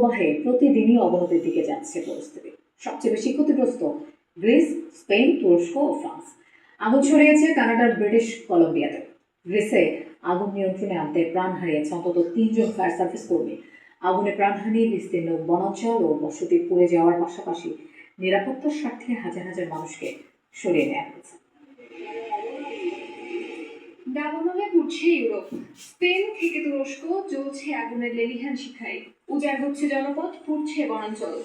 প্রবাহে প্রতিদিনই অবনতির দিকে যাচ্ছে পরিস্থিতি। সবচেয়ে বেশি ক্ষতিগ্রস্ত গ্রিস, স্পেন, তুরস্ক ও ফ্রান্স। আগুন ছড়িয়েছে কানাডার ব্রিটিশ কলম্বিয়াতে। গ্রিসে আগুন নিয়ন্ত্রণে আনতে প্রাণ হারিয়েছে অন্তত 3 জন ফায়ার সার্ভিস কর্মী। আগুনে প্রাণহানি, বিস্তীর্ণ বনাঞ্চল ও বসতি পুড়ে যাওয়ার পাশাপাশি নিরাপত্তার স্বার্থে হাজার হাজার মানুষকে সরিয়ে নেওয়া হয়েছে। দাবানলে পুড়ছে ইউরোপ। স্পেন থেকে তুরস্ক জ্বলছে আগুনের লেলিহান শিখায়। উজাড় হচ্ছে জনপদ, পুড়ছে বনাঞ্চল।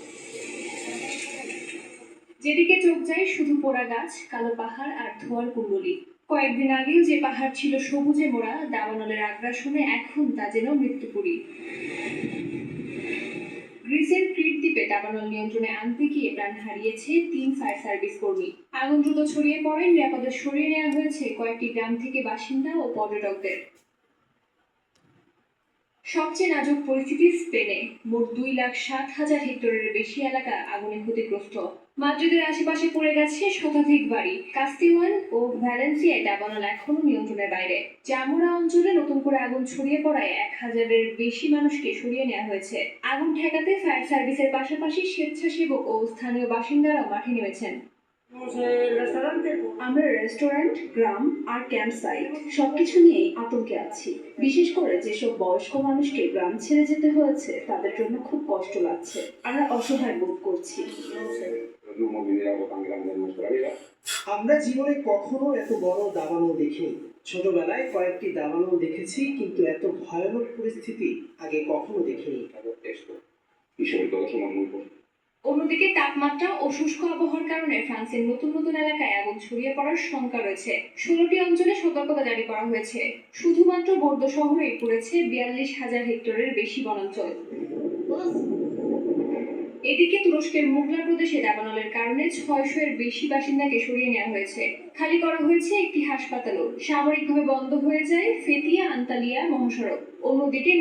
যেদিকে চোখ যায় শুধু পোড়া গাছ, কালো পাহাড় আর ধোঁয়ার কুণ্ডলী। কয়েকদিন আগেও যে পাহাড় ছিল সবুজে মোড়া, দাবানলের আগ্রাসনে এখন তা যেন মৃত্যুপুরী। গ্রিসের ক্রিট দ্বীপে দাবানল নিয়ন্ত্রণে আনতে গিয়ে প্রাণ হারিয়েছে 3 ফায়ার সার্ভিস কর্মী। আগুন দ্রুত ছড়িয়ে পড়ে, নিরাপদে সরিয়ে নেওয়া হয়েছে কয়েকটি গ্রাম থেকে বাসিন্দা ও পর্যটকদের। সবচেয়ে নাজুক পরিস্থিতি স্পেনে। মোট 2,07,000 হেক্টরের বেশি এলাকা আগুনে ক্ষতিগ্রস্ত। মাদ্রিদের আশেপাশে পড়ে গেছে শতাধিক বাড়ি। কাস্তিওয়ান ও ভ্যালেন্সিয়ায় দাবানল এখনো নিয়ন্ত্রণের বাইরে। জামুরা অঞ্চলে নতুন করে আগুন ছড়িয়ে পড়ায় 1,000-এর বেশি মানুষকে সরিয়ে নেওয়া হয়েছে। আগুন ঠেকাতে ফায়ার সার্ভিসের পাশাপাশি স্বেচ্ছাসেবক ও স্থানীয় বাসিন্দারাও মাঠে নেমেছেন। আমরা রেস্টুরেন্ট, গ্রাম আর ক্যাম্প সাইট সবকিছু নিয়েই আতঙ্কে আছি। বিশেষ করে যেসব বয়স্ক মানুষকে গ্রাম ছেড়ে যেতে হয়েছে তাদের জন্য খুব কষ্ট লাগছে। আমরা অসহায় বোধ করছি। আমরা জীবনে কখনো এত বড় দাবানল দেখিনি। ছোটবেলায় কয়েকটি দাবানল দেখেছি, কিন্তু এত ভয়ানক পরিস্থিতি আগে কখনো দেখিনি। অন্যদিকে তাপমাত্রা ও শুষ্ক আবহাওয়ার কারণে ফ্রান্সের নতুন নতুন এলাকায় আগুন ছড়িয়ে পড়ার শঙ্কা রয়েছে। 16টি অঞ্চলে সতর্কতা জারি করা হয়েছে। শুধুমাত্র বোর্দো শহরেই পড়েছে 42,000 হেক্টরের বেশি বনাঞ্চল। এদিকে তুরস্কের মুগলা প্রদেশে দাবানলের কারণে 600-এর বেশি বাসিন্দাকে সরিয়ে নেওয়া হয়েছে। খালি করা হয়েছে একটি হাসপাতালও। সাময়িকভাবে বন্ধ হয়ে যায় ফেতিয়া আন্তালিয়া মহাসড়ক। অন্যদিকে